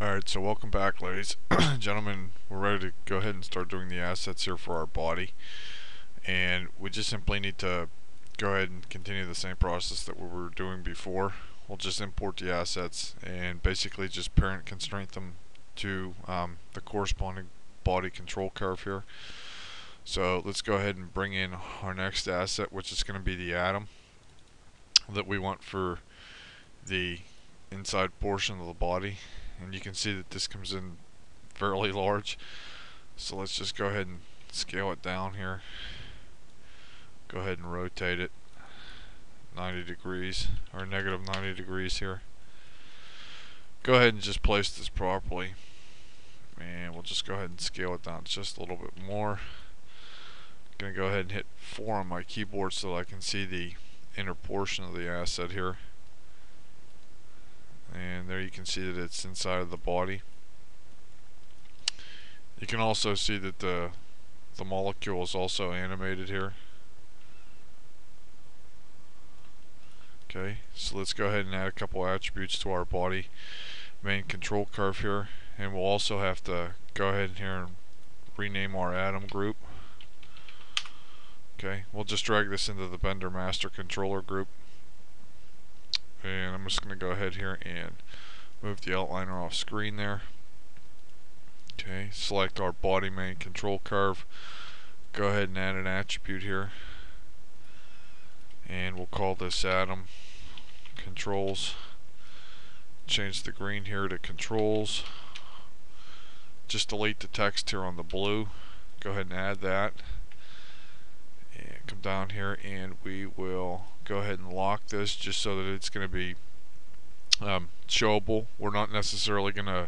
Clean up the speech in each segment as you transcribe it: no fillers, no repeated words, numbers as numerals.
Alright, so welcome back, ladies and gentlemen. We're ready to go ahead and start doing the assets here for our body. And we just simply need to go ahead and continue the same process that we were doing before. We'll just import the assets and basically just parent constraint them to the corresponding body control curve here. So let's go ahead and bring in our next asset, which is going to be the atom that we want for the inside portion of the body. And you can see that this comes in fairly large, so let's just go ahead and scale it down here. Go ahead and rotate it 90 degrees or negative 90 degrees here. Go ahead and just place this properly, and we'll just go ahead and scale it down just a little bit more. Gonna go ahead and hit 4 on my keyboard so that I can see the inner portion of the asset here. And there you can see that it's inside of the body. You can also see that the molecule is also animated here. Okay, so let's go ahead and add a couple attributes to our body main control curve here, and we'll also have to go ahead here and rename our atom group. Okay, we'll just drag this into the Bender master controller group. And I'm just going to go ahead here and move the outliner off screen there. Okay, select our body main control curve. Go ahead and add an attribute here. And we'll call this atom controls. Change the green here to controls. Just delete the text here on the blue. Go ahead and add that. And come down here and we will go ahead and lock this just so that it's going to be showable. We're not necessarily going to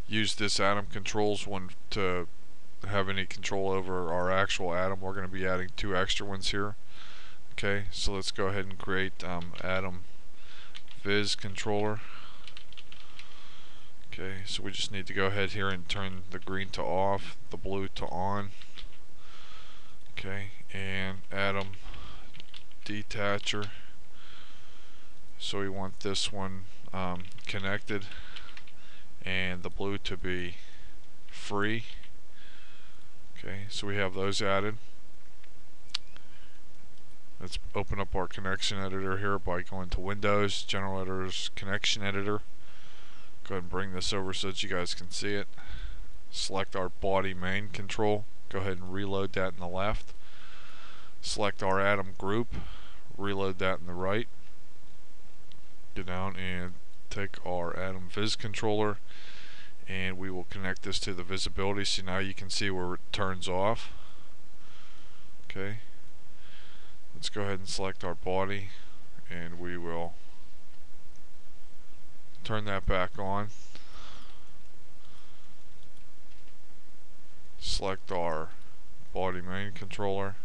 use this atom controls one to have any control over our actual atom. We're going to be adding 2 extra ones here. Okay, so let's go ahead and create atom viz controller. Okay, so we just need to go ahead here and turn the green to off, the blue to on. Okay, and atom detacher. So we want this one connected and the blue to be free. Okay, so we have those added. Let's open up our connection editor here by going to Windows, General Editors, Connection Editor. Go ahead and bring this over so that you guys can see it. Select our body main control. Go ahead and reload that in the left. Select our atom group. Reload that in the right. Go down and take our atom viz controller, and we will connect this to the visibility. So now you can see where it turns off. Okay. Let's go ahead and select our body, and we will turn that back on. Select our body main controller.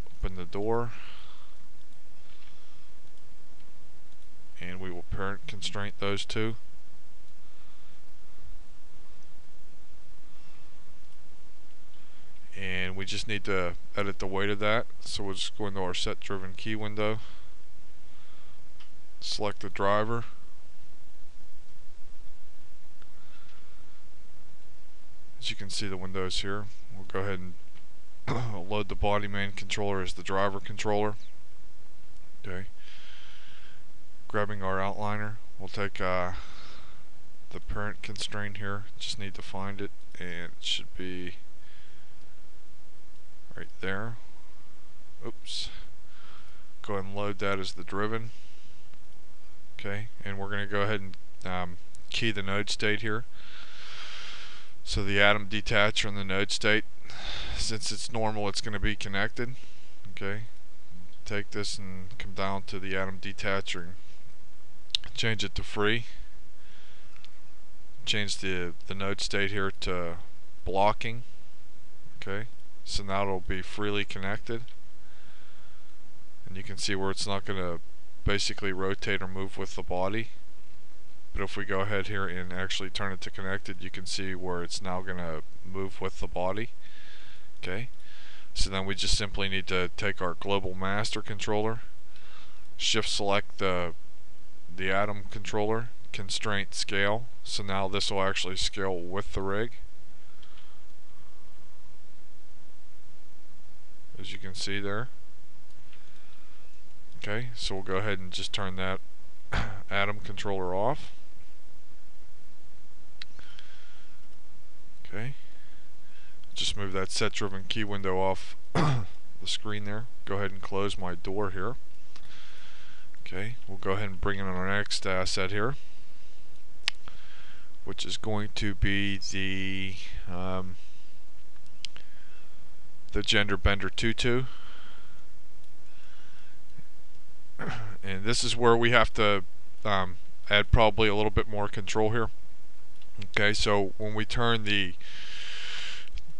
Open the door. And we will parent constraint those 2. And we just need to edit the weight of that, so we'll just go into our set driven key window, select the driver, as you can see the windows here. We'll go ahead and load the body main controller as the driver controller. Okay, grabbing our outliner, we'll take the parent constraint here, just need to find it, and it should be right there. Oops. Go ahead and load that as the driven. Okay, and we're going to go ahead and key the node state here. So the atom detacher in the node state, since it's normal, it's going to be connected. Okay, take this and come down to the atom detacher and change it to free. Change the node state here to blocking. Okay, so now it'll be freely connected, and you can see where it's not going to basically rotate or move with the body. But if we go ahead here and actually turn it to connected, you can see where it's now going to move with the body. Okay, so then we just simply need to take our global master controller, shift select the atom controller, constraint scale. So now this will actually scale with the rig, as you can see there. Okay, so we'll go ahead and just turn that atom controller off. Okay, just move that set driven key window off the screen there. Go ahead and close my door here. Okay, we'll go ahead and bring in our next asset here, which is going to be the Gender Bender Tutu. And this is where we have to add probably a little bit more control here. Okay, so when we turn the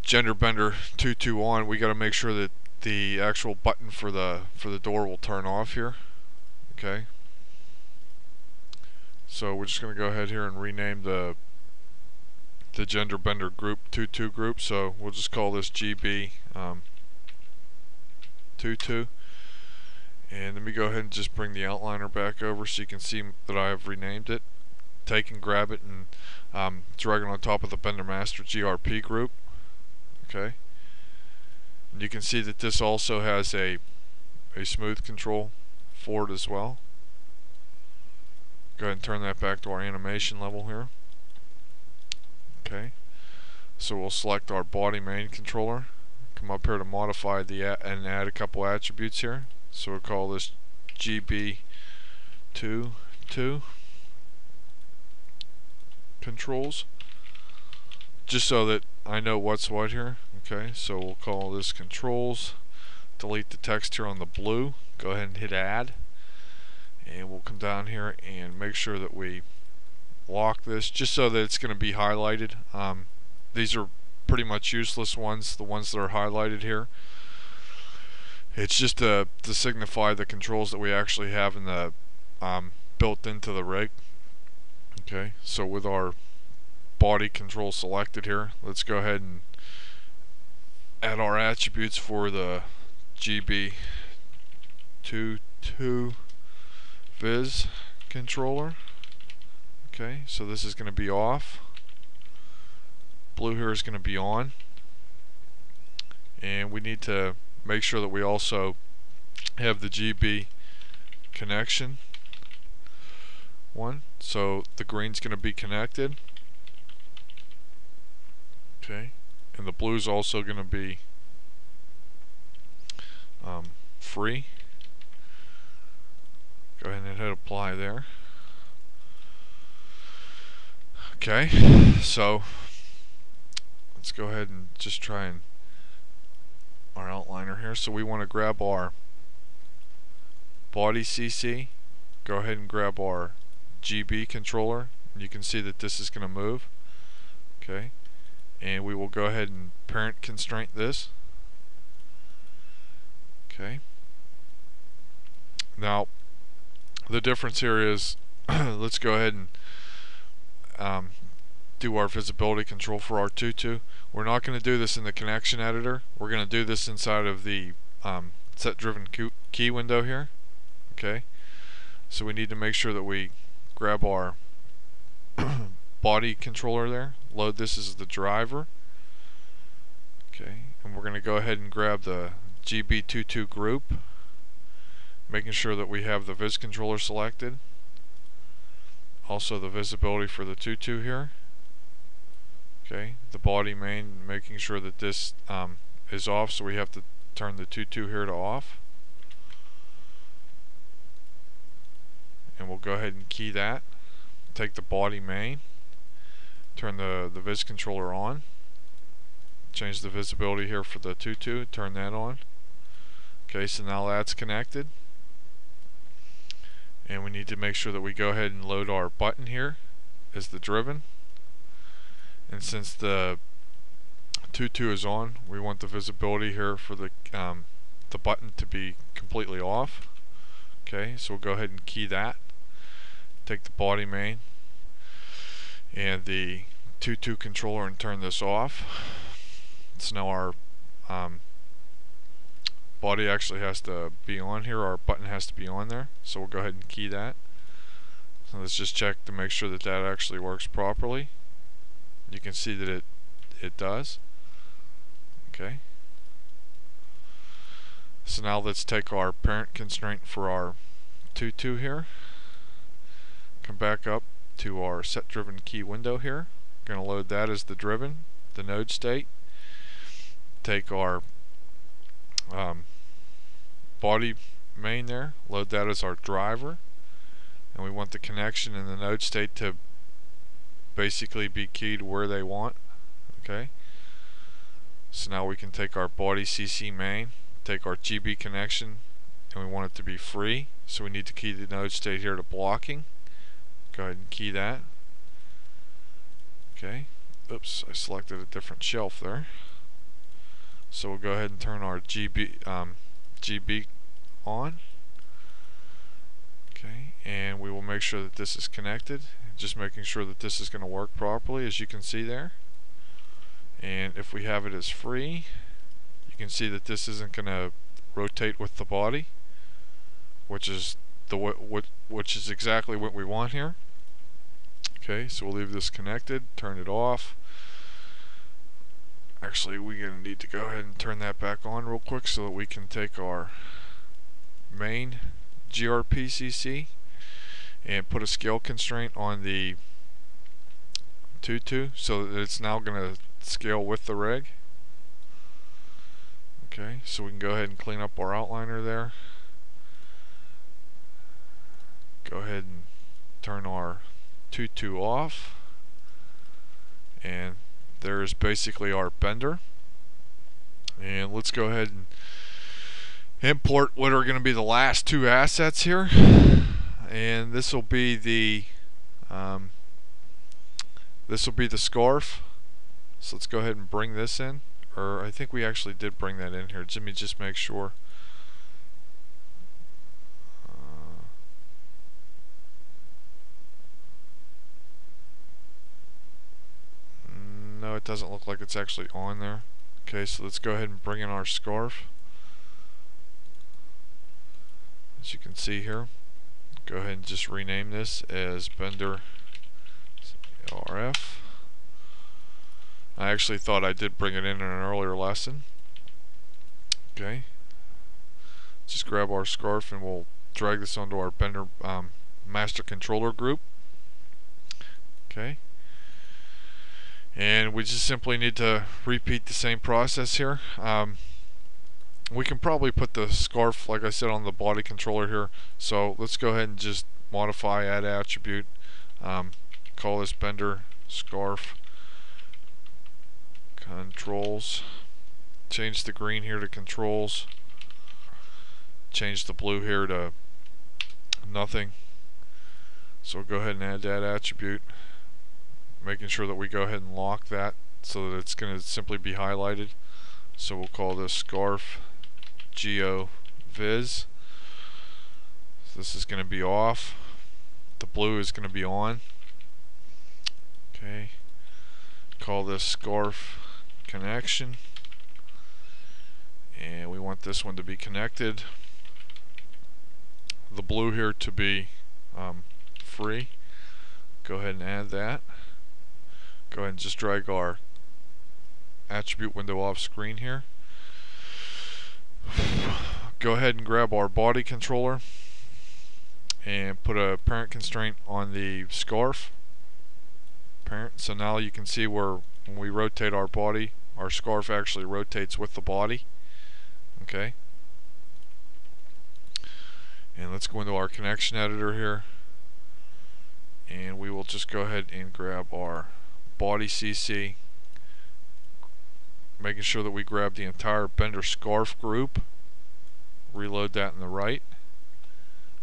Gender Bender Tutu on, we got to make sure that the actual button for the door will turn off here. Okay, so we're just going to go ahead here and rename the Gender Bender group Tutu group. So we'll just call this GB Tutu. And let me go ahead and just bring the outliner back over so you can see that I have renamed it. Take and grab it and drag it on top of the Bender Master GRP group. Okay. And you can see that this also has a smooth control for it as well. Go ahead and turn that back to our animation level here. Okay. So we'll select our body main controller. Come up here to modify and add a couple attributes here. So we'll call this GB2 controls, just so that I know what's what here. Okay, so we'll call this controls. Delete the text here on the blue. Go ahead and hit add, and we'll come down here and make sure that we lock this, just so that it's going to be highlighted. These are pretty much useless ones, the ones that are highlighted here. It's just to signify the controls that we actually have in the built into the rig. Okay, so with our body control selected here, let's go ahead and add our attributes for the GB22 Viz controller. Okay, so this is going to be off. Blue here is going to be on. And we need to make sure that we also have the GB connection one. So the green's going to be connected. Okay, and the blue's also going to be free. Go ahead and hit apply there. Okay, so let's go ahead and just try and our outliner here. So we want to grab our body CC, go ahead and grab our GB controller, and you can see that this is going to move. Okay, and we will go ahead and parent constraint this. Okay, now the difference here is let's go ahead and do our visibility control for our Tutu. We're not going to do this in the connection editor. We're going to do this inside of the set driven key window here. Okay, so we need to make sure that we grab our body controller there, load this as the driver. Okay, and we're going to go ahead and grab the GB22 group, making sure that we have the Viz controller selected, also the visibility for the Tutu here. Okay, the body main, making sure that this is off, so we have to turn the Tutu here to off. And we'll go ahead and key that. Take the body main, turn the Viz controller on, change the visibility here for the Tutu, turn that on. Okay, so now that's connected. And we need to make sure that we go ahead and load our button here as the driven. And since the Tutu is on, we want the visibility here for the button to be completely off. Okay, so we'll go ahead and key that. Take the body main and the Tutu controller and turn this off. So now our body actually has to be on here, our button has to be on there. So we'll go ahead and key that. Let's just check to make sure that that actually works properly. You can see that it does. Okay. So now let's take our parent constraint for our tutu here. Come back up to our set driven key window here. Going to load that as the driven, the node state. Take our body main there, load that as our driver, and we want the connection and the node state to basically be keyed where they want. Okay. So now we can take our body CC main, take our GB connection, and we want it to be free. So we need to key the node state here to blocking. Go ahead and key that. Okay. Oops, I selected a different shelf there. So we'll go ahead and turn our GB on. Okay, and we will make sure that this is connected. Just making sure that this is going to work properly, as you can see there. And if we have it as free, you can see that this isn't going to rotate with the body, which is which is exactly what we want here. Okay, so we'll leave this connected, turn it off. Actually, we're going to need to go ahead and turn that back on real quick so that we can take our main gRPCC and put a scale constraint on the tutu so that it's now going to scale with the rig. Okay, so we can go ahead and clean up our outliner there. Go ahead and turn our tutu off, and there's basically our bender. And let's go ahead and import what are going to be the last two assets here, and this will be the scarf. So let's go ahead and bring this in, or I think we actually did bring that in here. Let me just make sure. No, it doesn't look like it's actually on there. Okay, so let's go ahead and bring in our scarf. As you can see here, go ahead and just rename this as Bender RF. I actually thought I did bring it in an earlier lesson. Okay, just grab our scarf and we'll drag this onto our Bender master controller group. Okay, and we just simply need to repeat the same process here. We can probably put the scarf, like I said, on the body controller here. So let's go ahead and just modify, add attribute, call this Bender scarf controls. Change the green here to controls. Change the blue here to nothing. So we'll go ahead and add that attribute, making sure that we go ahead and lock that so that it's going to simply be highlighted. So we'll call this scarf geo viz. So this is going to be off. The blue is going to be on. Okay. Call this scarf connection, and we want this one to be connected. The blue here to be free. Go ahead and add that. Go ahead and just drag our attribute window off screen here. Go ahead and grab our body controller and put a parent constraint on the scarf parent. So now you can see where when we rotate our body, our scarf actually rotates with the body. Okay. And let's go into our connection editor here, and we will just go ahead and grab our body CC, making sure that we grab the entire Bender scarf group, reload that in the right,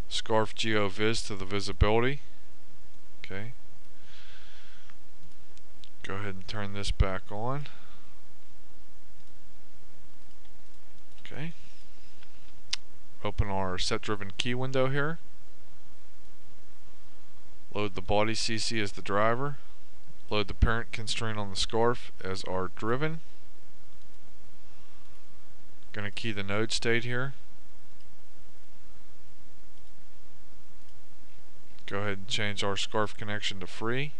scarf geo viz to the visibility. Okay, go ahead and turn this back on. Okay, open our set driven key window here, load the body CC as the driver, load the parent constraint on the scarf as our driven. Going to key the node state here. go ahead and change our scarf connection to free.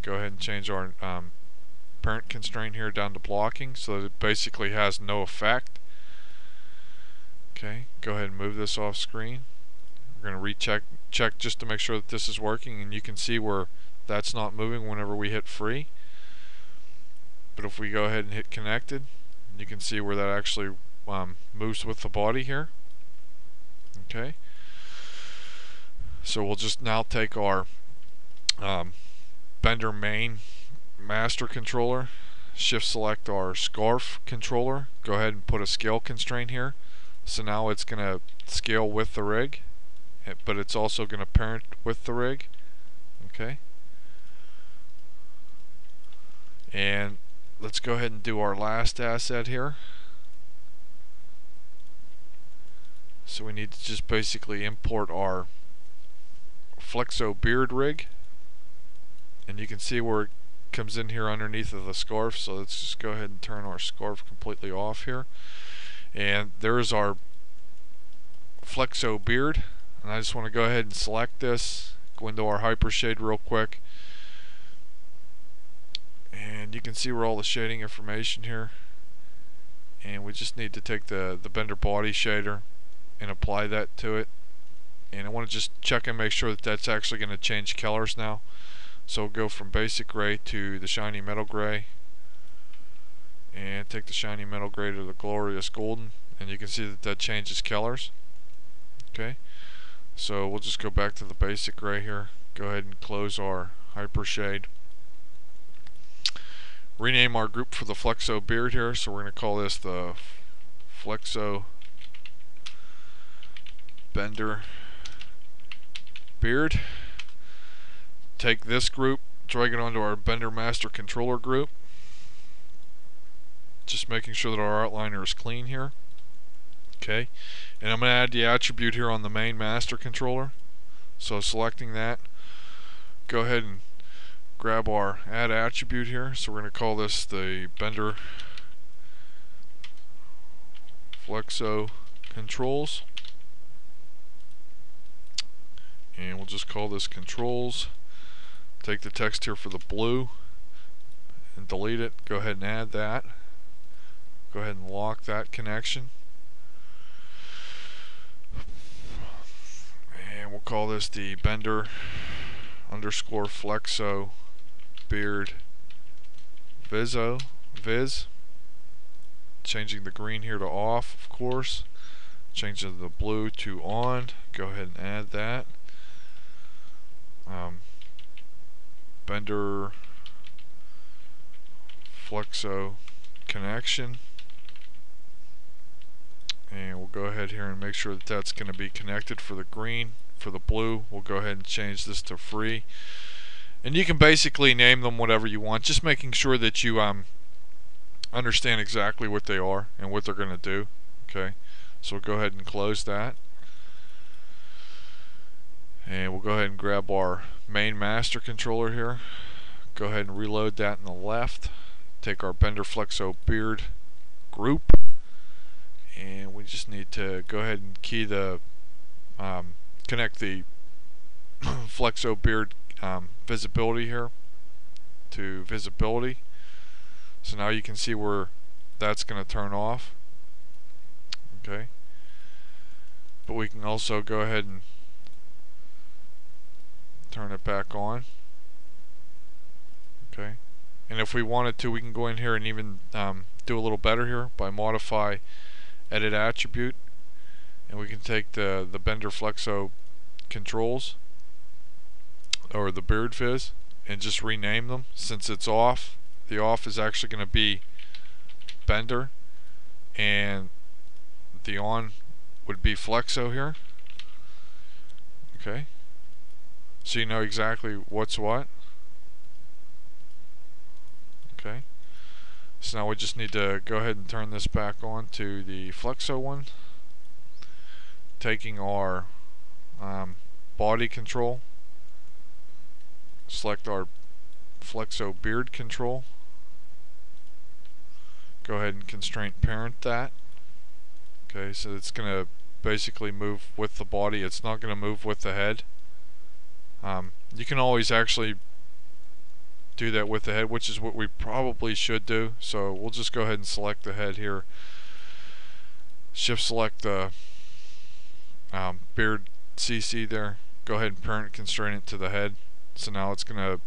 Go ahead and change our parent constraint here down to blocking so that it basically has no effect. Okay, go ahead and move this off screen. We're going to check just to make sure that this is working, and you can see where that's not moving whenever we hit free. But if we go ahead and hit connected, you can see where that actually moves with the body here. Okay, so we'll just now take our Bender main master controller, shift select our scarf controller, go ahead and put a scale constraint here. So now it's going to scale with the rig, but it's also going to parent with the rig. Okay, and let's go ahead and do our last asset here. So we need to just basically import our Flexo beard rig, and you can see where it comes in here underneath of the scarf. So let's just go ahead and turn our scarf completely off here, and there's our Flexo beard. And I just want to go ahead and select this, go into our hyper shade real quick, and you can see where all the shading information here, and we just need to take the Bender body shader and apply that to it. And I want to just check and make sure that that's actually going to change colors now. So we'll go from basic gray to the shiny metal gray, and take the shiny metal gray to the glorious golden, and you can see that that changes colors. Okay, so we'll just go back to the basic gray here, go ahead and close our hyper shade, rename our group for the Flexo beard here. So we're going to call this the Flexo Bender beard. Take this group, drag it onto our Bender master controller group, just making sure that our outliner is clean here. Okay, and I'm going to add the attribute here on the main master controller. So selecting that, go ahead and grab our add attribute here. So we're going to call this the Bender Flexo controls, and we'll just call this controls. Take the text here for the blue and delete it. Go ahead and add that. Go ahead and lock that connection. And we'll call this the Bender underscore Flexo beard viz. Changing the green here to off, of course. Changing the blue to on. Go ahead and add that. Bender Flexo connection, and we'll go ahead here and make sure that that's going to be connected for the green. For the blue, we'll go ahead and change this to free, and you can basically name them whatever you want, just making sure that you understand exactly what they are and what they're going to do. Okay, so we'll go ahead and close that, and we'll go ahead and grab our main master controller here, go ahead and reload that in the left, take our Bender Flexo beard group, and we just need to go ahead and key the connect the Flexo beard visibility here to visibility. So now you can see where that's going to turn off. Okay, but we can also go ahead and turn it back on. Okay, and if we wanted to, we can go in here and even do a little better here by modify edit attribute, and we can take the Bender Flexo controls or the beard fizz and just rename them. Since it's off, the off is actually going to be Bender, and the on would be Flexo here. Okay, so you know exactly what's what. Okay, so now we just need to go ahead and turn this back on to the Flexo one, taking our body control, select our Flexo beard control, go ahead and constraint parent that. Okay, so it's going to basically move with the body, it's not going to move with the head. You can always actually do that with the head, which is what we probably should do. So we'll just go ahead and select the head here. Shift select the beard CC there. Go ahead and parent constrain it to the head. So now it's going to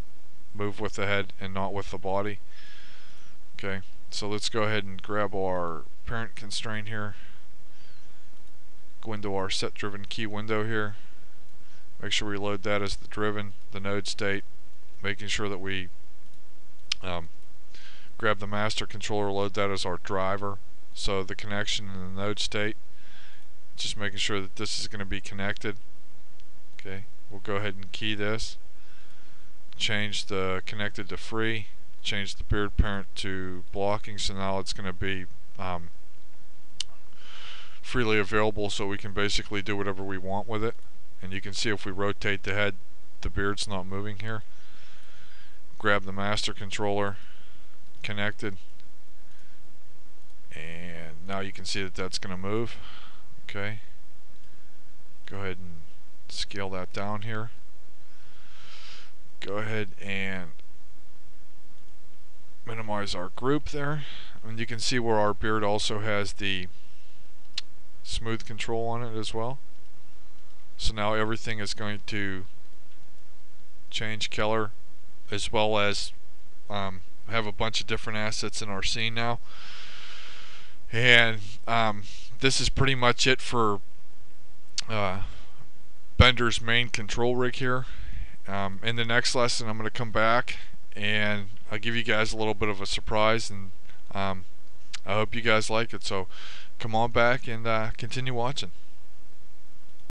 move with the head and not with the body. Okay, so let's go ahead and grab our parent constraint here. Go into our set driven key window here. Make sure we load that as the driven, the node state, making sure that we grab the master controller, load that as our driver. So the connection in the node state, just making sure that this is going to be connected. Okay, we'll go ahead and key this. Change the connected to free. Change the beard parent to blocking. So now it's going to be freely available, so we can basically do whatever we want with it. And you can see if we rotate the head, the beard's not moving here. Grab the master controller, connected, and now you can see that that's going to move. Okay, go ahead and scale that down here. Go ahead and minimize our group there, and you can see where our beard also has the smooth control on it as well. So now everything is going to change color, as well as have a bunch of different assets in our scene now. And this is pretty much it for Bender's main control rig here. In the next lesson, I'm going to come back and I'll give you guys a little bit of a surprise, and I hope you guys like it. So come on back and continue watching.